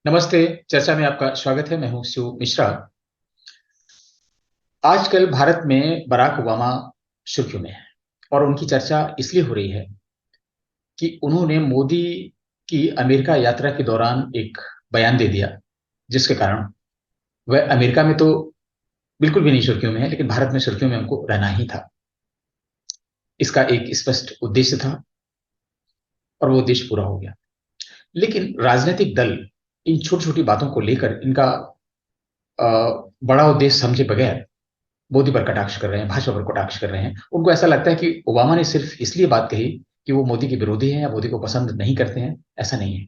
नमस्ते। चर्चा में आपका स्वागत है। मैं हूं शिव मिश्रा। आजकल भारत में बराक ओबामा सुर्खियों में है और उनकी चर्चा इसलिए हो रही है कि उन्होंने मोदी की अमेरिका यात्रा के दौरान एक बयान दे दिया, जिसके कारण वह अमेरिका में तो बिल्कुल भी नहीं सुर्खियों में है, लेकिन भारत में सुर्खियों में उनको रहना ही था। इसका एक स्पष्ट उद्देश्य था और वो उद्देश्य पूरा हो गया। लेकिन राजनीतिक दल इन छोटी छोटी बातों को लेकर इनका अ, बड़ा उद्देश्य समझे बगैर मोदी पर कटाक्ष कर रहे हैं, भाजपा पर कटाक्ष कर रहे हैं। उनको ऐसा लगता है कि ओबामा ने सिर्फ इसलिए बात कही कि वो मोदी के विरोधी हैं या मोदी को पसंद नहीं करते हैं। ऐसा नहीं है।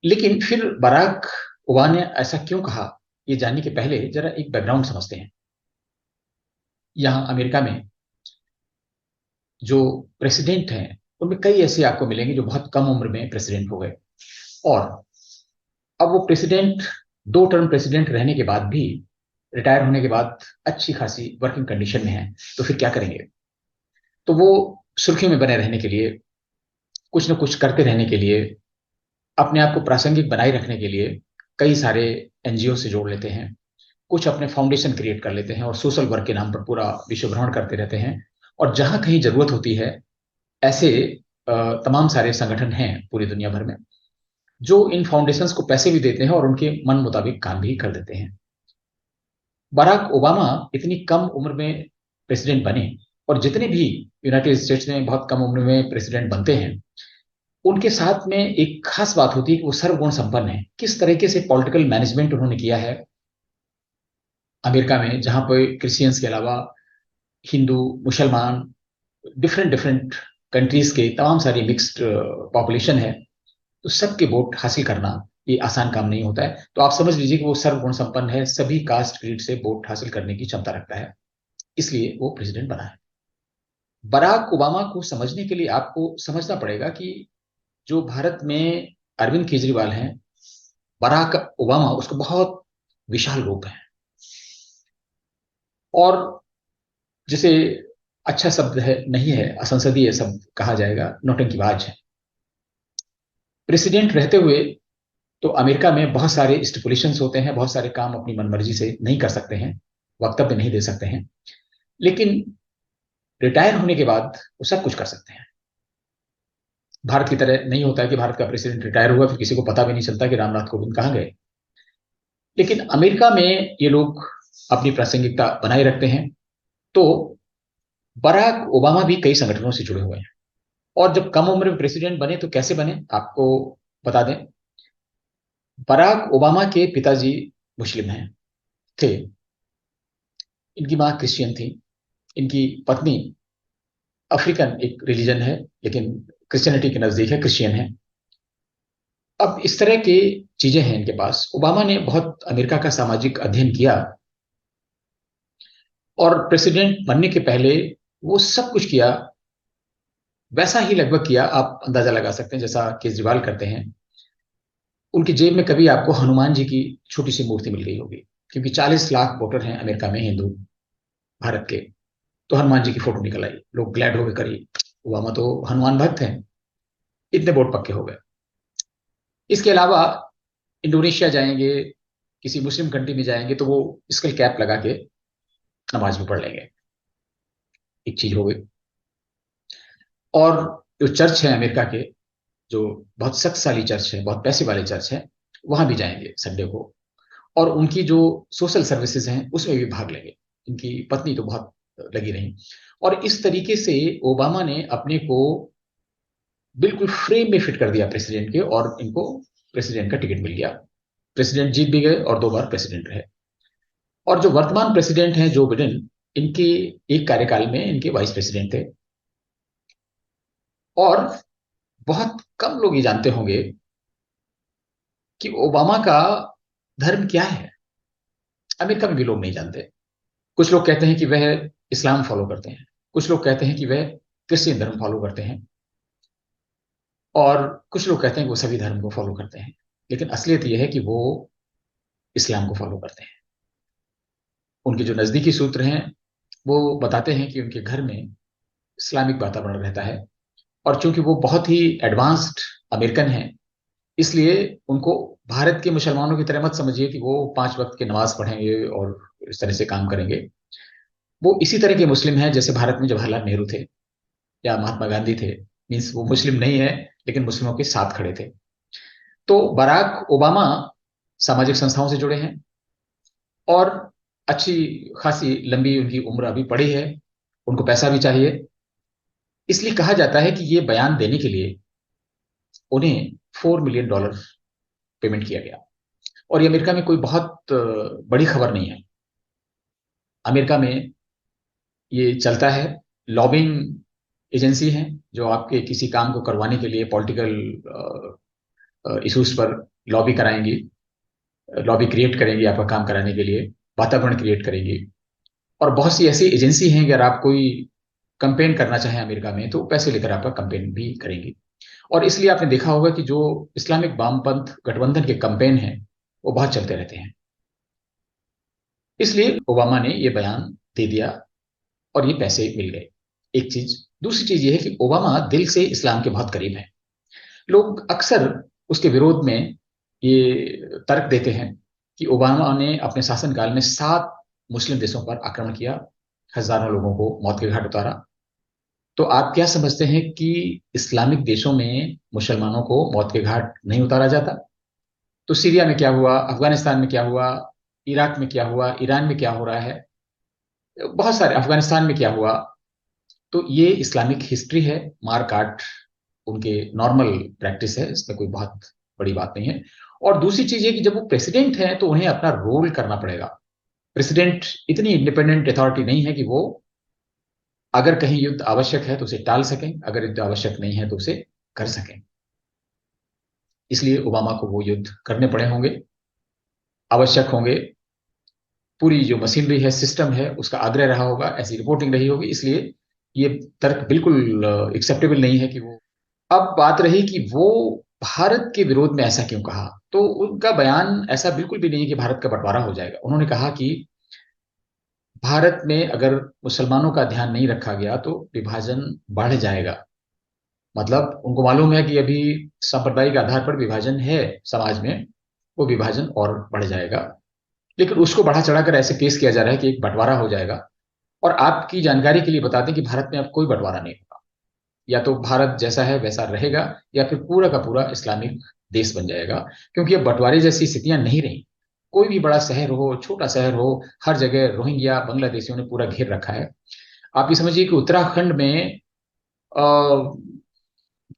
लेकिन फिर बराक ओबामा ने ऐसा क्यों कहा, ये जानने के पहले जरा एक बैकग्राउंड समझते हैं। यहाँ अमेरिका में जो प्रेसिडेंट हैं उनमें कई ऐसे आपको मिलेंगे जो बहुत कम उम्र में प्रेसिडेंट हो गए, और अब वो प्रेसिडेंट दो टर्म प्रेसिडेंट रहने के बाद भी, रिटायर होने के बाद अच्छी खासी वर्किंग कंडीशन में है, तो फिर क्या करेंगे? तो वो सुर्खियों में बने रहने के लिए, कुछ न कुछ करते रहने के लिए, अपने आप को प्रासंगिक बनाए रखने के लिए कई सारे एनजीओ से जोड़ लेते हैं। कुछ अपने फाउंडेशन क्रिएट कर लेते हैं और सोशल वर्क के नाम पर पूरा विश्व भ्रमण करते रहते हैं। और जहां कहीं जरूरत होती है, ऐसे तमाम सारे संगठन हैं पूरी दुनिया भर में जो इन फाउंडेशंस को पैसे भी देते हैं और उनके मन मुताबिक काम भी कर देते हैं। बराक ओबामा इतनी कम उम्र में प्रेसिडेंट बने, और जितने भी यूनाइटेड स्टेट्स में बहुत कम उम्र में प्रेसिडेंट बनते हैं, उनके साथ में एक खास बात होती है कि वो सर्वगुण संपन्न है। किस तरीके से पॉलिटिकल मैनेजमेंट उन्होंने किया है अमेरिका में, जहां पर क्रिश्चियंस के अलावा हिंदू, मुसलमान, डिफरेंट डिफरेंट कंट्रीज के तमाम सारी मिक्स्ड पॉपुलेशन है। तो सबके वोट हासिल करना ये आसान काम नहीं होता है। तो आप समझ लीजिए कि वो सर्वगुण संपन्न है, सभी कास्ट क्रीड से वोट हासिल करने की क्षमता रखता है, इसलिए वो प्रेसिडेंट बना है। बराक ओबामा को समझने के लिए आपको समझना पड़ेगा कि जो भारत में अरविंद केजरीवाल हैं, बराक ओबामा उसका बहुत विशाल रूप है। और जिसे अच्छा शब्द है नहीं है, असंसदीय शब्द कहा जाएगा, नौटंकीबाज है। प्रेसिडेंट रहते हुए तो अमेरिका में बहुत सारे स्टिपुलेशंस होते हैं, बहुत सारे काम अपनी मनमर्जी से नहीं कर सकते हैं, वक्तव्य नहीं दे सकते हैं। लेकिन रिटायर होने के बाद वो सब कुछ कर सकते हैं। भारत की तरह नहीं होता है कि भारत का प्रेसिडेंट रिटायर हुआ फिर किसी को पता भी नहीं चलता कि रामनाथ कोविंद कहाँ गए। लेकिन अमेरिका में ये लोग अपनी प्रासंगिकता बनाए रखते हैं। तो बराक ओबामा भी कई संगठनों से जुड़े हुए हैं, और जब कम उम्र में प्रेसिडेंट बने तो कैसे बने आपको बता दें। बराक ओबामा के पिताजी मुस्लिम हैं, थे। इनकी मां क्रिश्चियन थी। इनकी पत्नी अफ्रीकन एक रिलीजन है, लेकिन क्रिश्चियनिटी के नजदीक है, क्रिश्चियन है। अब इस तरह की चीजें हैं इनके पास। ओबामा ने बहुत अमेरिका का सामाजिक अध्ययन किया, और प्रेसिडेंट बनने के पहले वो सब कुछ किया, वैसा ही लगभग किया, आप अंदाजा लगा सकते हैं जैसा केजरीवाल करते हैं। उनकी जेब में कभी आपको हनुमान जी की छोटी सी मूर्ति मिल गई होगी, क्योंकि 40 लाख वोटर हैं अमेरिका में हिंदू भारत के। तो हनुमान जी की फोटो निकल आई, लोग ग्लैड हो गए, करिए ओबामा तो हनुमान भक्त हैं। इतने वोट पक्के हो गए। इसके अलावा इंडोनेशिया जाएंगे, किसी मुस्लिम कंट्री में जाएंगे, तो वो स्कल कैप लगा के नमाज भी पढ़ लेंगे। एक चीज हो गई। और जो चर्च है अमेरिका के, जो बहुत शक्तिशाली चर्च है, बहुत पैसे वाले चर्च है, वहां भी जाएंगे संडे को, और उनकी जो सोशल सर्विसेज हैं उसमें भी भाग लेंगे। इनकी पत्नी तो बहुत लगी रही। और इस तरीके से ओबामा ने अपने को बिल्कुल फ्रेम में फिट कर दिया प्रेसिडेंट के, और इनको प्रेसिडेंट का टिकट मिल गया। प्रेसिडेंट जीत भी गए और दो बार प्रेसिडेंट रहे। और जो वर्तमान प्रेसिडेंट हैं जो बिडेन, इनके एक कार्यकाल में इनके वाइस प्रेसिडेंट थे। और बहुत कम लोग ये जानते होंगे कि ओबामा का धर्म क्या है। अमेरिका में भी लोग नहीं जानते। कुछ लोग कहते हैं कि वह इस्लाम फॉलो करते हैं, कुछ लोग कहते हैं कि वह क्रिश्चियन धर्म फॉलो करते हैं, और कुछ लोग कहते हैं कि वो सभी धर्म को फॉलो करते हैं। लेकिन असलियत यह है कि वो इस्लाम को फॉलो करते हैं। उनके जो नजदीकी सूत्र हैं वो बताते हैं कि उनके घर में इस्लामिक वातावरण रहता है। और चूंकि वो बहुत ही एडवांस्ड अमेरिकन हैं, इसलिए उनको भारत के मुसलमानों की तरह मत समझिए कि वो 5 वक्त की नमाज पढ़ेंगे और इस तरह से काम करेंगे। वो इसी तरह के मुस्लिम हैं जैसे भारत में जवाहरलाल नेहरू थे या महात्मा गांधी थे। मीन्स वो मुस्लिम नहीं है, लेकिन मुस्लिमों के साथ खड़े थे। तो बराक ओबामा सामाजिक संस्थाओं से जुड़े हैं और अच्छी खासी लंबी उनकी उम्र अभी पड़ी है। उनको पैसा भी चाहिए, इसलिए कहा जाता है कि ये बयान देने के लिए उन्हें $4 मिलियन पेमेंट किया गया। और ये अमेरिका में कोई बहुत बड़ी खबर नहीं है। अमेरिका में ये चलता है। लॉबिंग एजेंसी है जो आपके किसी काम को करवाने के लिए पॉलिटिकल इश्यूज पर लॉबी कराएंगी, लॉबी क्रिएट करेंगी आपका काम कराने के लिए, वातावरण क्रिएट करेंगी। और बहुत सी ऐसी एजेंसी हैं, अगर आप कोई कंपेन करना चाहें अमेरिका में तो पैसे लेकर आपका कंपेन भी करेंगी। और इसलिए आपने देखा होगा कि जो इस्लामिक वामपंथ गठबंधन के कंपेन हैं वो बहुत चलते रहते हैं। इसलिए ओबामा ने ये बयान दे दिया और ये पैसे मिल गए। एक चीज। दूसरी चीज ये है कि ओबामा दिल से इस्लाम के बहुत करीब है। लोग अक्सर उसके विरोध में ये तर्क देते हैं कि ओबामा ने अपने शासनकाल में 7 मुस्लिम देशों पर आक्रमण किया, हजारों लोगों को मौत के घाट उतारा। तो आप क्या समझते हैं कि इस्लामिक देशों में मुसलमानों को मौत के घाट नहीं उतारा जाता? तो सीरिया में क्या हुआ, अफगानिस्तान में क्या हुआ, इराक में क्या हुआ, ईरान में क्या हो रहा है, बहुत सारे, अफगानिस्तान में क्या हुआ। तो ये इस्लामिक हिस्ट्री है। मार काट उनके नॉर्मल प्रैक्टिस है, इसमें कोई बहुत बड़ी बात नहीं है। और दूसरी चीज ये कि जब वो प्रेसिडेंट हैं तो उन्हें अपना रोल करना पड़ेगा। प्रेसिडेंट इतनी इंडिपेंडेंट अथॉरिटी नहीं है कि वो अगर कहीं युद्ध आवश्यक है तो उसे टाल सकें, अगर युद्ध आवश्यक नहीं है तो उसे कर सकें। इसलिए ओबामा को वो युद्ध करने पड़े होंगे, आवश्यक होंगे। पूरी जो मशीनरी है, सिस्टम है, उसका आग्रह रहा होगा, ऐसी रिपोर्टिंग रही होगी। इसलिए ये तर्क बिल्कुल एक्सेप्टेबल नहीं है कि वो। अब बात रही कि वो भारत के विरोध में ऐसा क्यों कहा। तो उनका बयान ऐसा बिल्कुल भी नहीं है कि भारत का बंटवारा हो जाएगा। उन्होंने कहा कि भारत में अगर मुसलमानों का ध्यान नहीं रखा गया तो विभाजन बढ़ जाएगा। मतलब उनको मालूम है कि अभी सांप्रदायिक आधार पर विभाजन है समाज में, वो विभाजन और बढ़ जाएगा। लेकिन उसको बढ़ा चढ़ाकर ऐसे पेश किया जा रहा है कि एक बंटवारा हो जाएगा। और आपकी जानकारी के लिए बता दें कि भारत में अब कोई बंटवारा नहीं होगा। या तो भारत जैसा है वैसा रहेगा, या फिर पूरा का पूरा इस्लामिक देश बन जाएगा। क्योंकि अब बंटवारे जैसी स्थितियां नहीं रही। कोई भी बड़ा शहर हो, छोटा शहर हो, हर जगह रोहिंग्या बांग्लादेशियों ने पूरा घेर रखा है। आप ये समझिए कि उत्तराखंड में अ,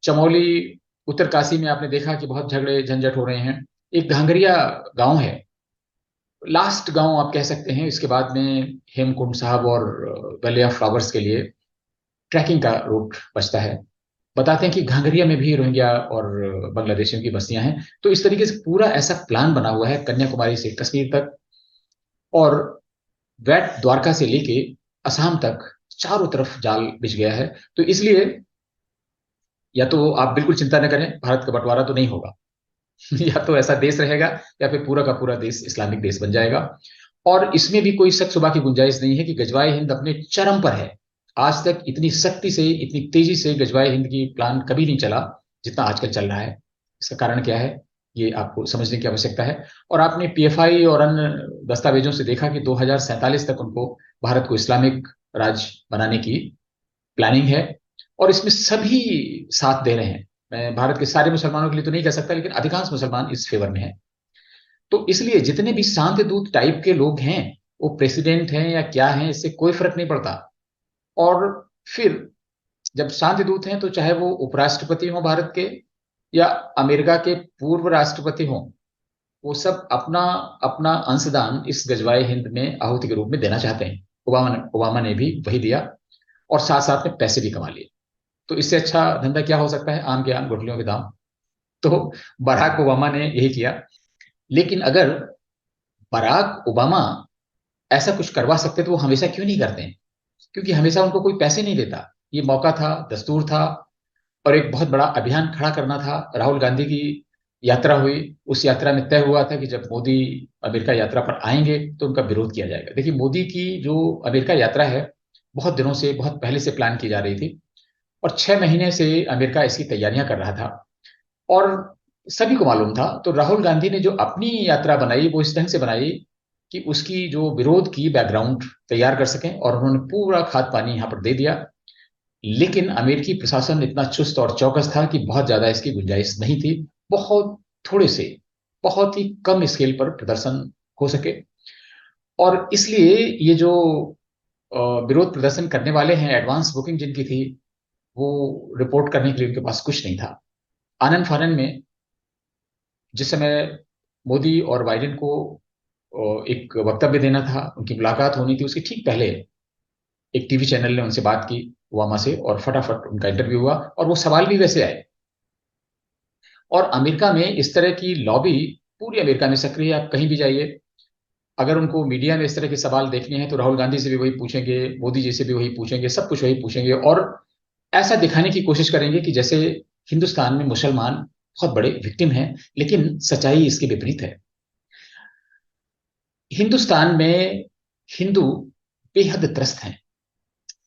चमोली, उत्तरकाशी में आपने देखा कि बहुत झगड़े झंझट हो रहे हैं। एक घांगरिया गांव है, लास्ट गांव आप कह सकते हैं। इसके बाद में हेमकुंड साहब और वैली ऑफ फ्लावर्स के लिए ट्रैकिंग का रूट बचता है। बताते हैं कि घांगरिया में भी रोहिंग्या और बांग्लादेशियों की बस्तियां हैं। तो इस तरीके से पूरा ऐसा प्लान बना हुआ है कन्याकुमारी से कश्मीर तक, और वैट द्वारका से लेके असम तक चारों तरफ जाल बिछ गया है। तो इसलिए या तो आप बिल्कुल चिंता न करें, भारत का बंटवारा तो नहीं होगा। या तो ऐसा देश रहेगा, या फिर पूरा का पूरा देश इस्लामिक देश बन जाएगा। और इसमें भी कोई शक शुबा की गुंजाइश नहीं है कि गजवाए हिंद अपने चरम पर है। आज तक इतनी सख्ती से, इतनी तेजी से गजवाए हिंद की प्लान कभी नहीं चला जितना आजकल चल रहा है। इसका कारण क्या है, ये आपको समझने की आवश्यकता है। और आपने पीएफआई और अन्य दस्तावेजों से देखा कि 2047 तक उनको भारत को इस्लामिक राज्य बनाने की प्लानिंग है। और इसमें सभी साथ दे रहे हैं। मैं भारत के सारे मुसलमानों के लिए तो नहीं कह सकता, लेकिन अधिकांश मुसलमान इस फेवर में हैं। तो इसलिए जितने भी शांति दूत टाइप के लोग हैं, वो प्रेसिडेंट हैं या क्या हैं, इससे कोई फर्क नहीं पड़ता। और फिर जब शांति दूत हैं तो चाहे वो उपराष्ट्रपति हो भारत के या अमेरिका के पूर्व राष्ट्रपति हो, वो सब अपना अपना अंशदान इस गजवाए हिंद में आहुति के रूप में देना चाहते हैं। ओबामा ने भी वही दिया, और साथ साथ में पैसे भी कमा लिए। तो इससे अच्छा धंधा क्या हो सकता है, आम के आम गुठलियों के दाम। तो बराक ओबामा ने यही किया। लेकिन अगर बराक ओबामा ऐसा कुछ करवा सकते तो वो हमेशा क्यों नहीं करते हैं? क्योंकि हमेशा उनको कोई पैसे नहीं देता। ये मौका था, दस्तूर था, और एक बहुत बड़ा अभियान खड़ा करना था। राहुल गांधी की यात्रा हुई, उस यात्रा में तय हुआ था कि जब मोदी अमेरिका यात्रा पर आएंगे तो उनका विरोध किया जाएगा। देखिए, मोदी की जो अमेरिका यात्रा है, बहुत दिनों से, बहुत पहले से प्लान की जा रही थी, और 6 महीने से अमेरिका इसकी तैयारियां कर रहा था। और सभी को मालूम था। तो राहुल गांधी ने जो अपनी यात्रा बनाई वो इस ढंग से बनाई कि उसकी जो विरोध की बैकग्राउंड तैयार कर सकें, और उन्होंने पूरा खाद पानी यहां पर दे दिया। लेकिन अमेरिकी प्रशासन इतना चुस्त और चौकस था कि बहुत ज्यादा इसकी गुंजाइश नहीं थी। बहुत थोड़े से, बहुत ही कम स्केल पर प्रदर्शन हो सके। और इसलिए ये जो विरोध प्रदर्शन करने वाले हैं, एडवांस बुकिंग जिनकी थी, वो रिपोर्ट करने के लिए उनके पास कुछ नहीं था। आनन फानन में जिस समय मोदी और बाइडेन को एक वक्तव्य देना था, उनकी मुलाकात होनी थी, उसके ठीक पहले एक टीवी चैनल ने उनसे बात की, ओबामा से, और फटाफट उनका इंटरव्यू हुआ, और वो सवाल भी वैसे आए। और अमेरिका में इस तरह की लॉबी पूरी अमेरिका में सक्रिय है। आप कहीं भी जाइए, अगर उनको मीडिया में इस तरह के सवाल देखने हैं तो राहुल गांधी से भी वही पूछेंगे, मोदी जी से भी वही पूछेंगे, सब कुछ वही पूछेंगे, और ऐसा दिखाने की कोशिश करेंगे कि जैसे हिंदुस्तान में मुसलमान बहुत बड़े विक्टिम हैं। लेकिन सच्चाई इसके विपरीत है। हिंदुस्तान में हिंदू बेहद त्रस्त हैं।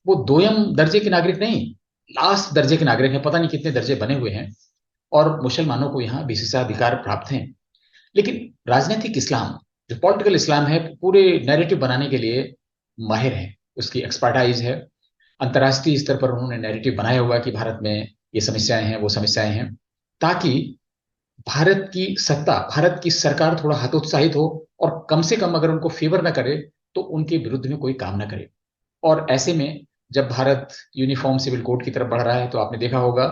वो दोयम दर्जे के नागरिक नहीं, लास्ट दर्जे के नागरिक हैं। पता नहीं कितने दर्जे बने हुए हैं। और मुसलमानों को यहाँ विशेषाधिकार प्राप्त हैं। लेकिन राजनीतिक इस्लाम, जो पॉलिटिकल इस्लाम है, पूरे नैरेटिव बनाने के लिए माहिर है, उसकी एक्सपर्टाइज है। अंतर्राष्ट्रीय स्तर पर उन्होंने नैरेटिव बनाया हुआ है कि भारत में ये समस्याएं हैं, वो समस्याएं हैं, ताकि भारत की सत्ता, भारत की सरकार थोड़ा हतोत्साहित हो, और कम से कम अगर उनको फेवर ना करे तो उनके विरुद्ध में कोई काम ना करे। और ऐसे में जब भारत यूनिफॉर्म सिविल कोड की तरफ बढ़ रहा है, तो आपने देखा होगा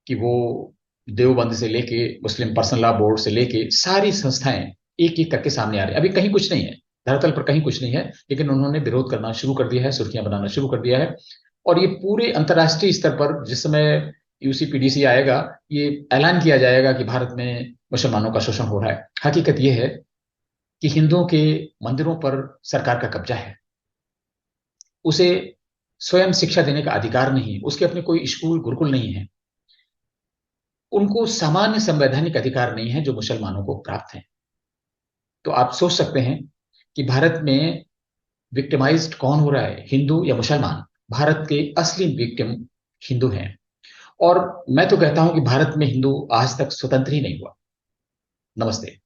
कि वो देवबंद से लेके मुस्लिम पर्सनल लॉ बोर्ड से लेके सारी संस्थाएं एक एक करके सामने आ रही है। अभी कहीं कुछ नहीं है, धरातल पर कहीं कुछ नहीं है, लेकिन उन्होंने विरोध करना शुरू कर दिया है, सुर्खियां बनाना शुरू कर दिया है। और ये पूरे अंतर्राष्ट्रीय स्तर पर जिस समय यूसीपीडीसी आएगा, ये ऐलान किया जाएगा कि भारत में मुसलमानों का शोषण हो रहा है। हकीकत यह है कि हिंदुओं के मंदिरों पर सरकार का कब्जा है। उसे स्वयं शिक्षा देने का अधिकार नहीं, उसके अपने कोई स्कूल गुरुकुल नहीं है। उनको सामान्य संवैधानिक अधिकार नहीं है जो मुसलमानों को प्राप्त है। तो आप सोच सकते हैं कि भारत में विक्टिमाइज्ड कौन हो रहा है, हिंदू या मुसलमान? भारत के असली विक्टिम हिंदू हैं। और मैं तो कहता हूं कि भारत में हिंदू आज तक स्वतंत्र ही नहीं हुआ। नमस्ते।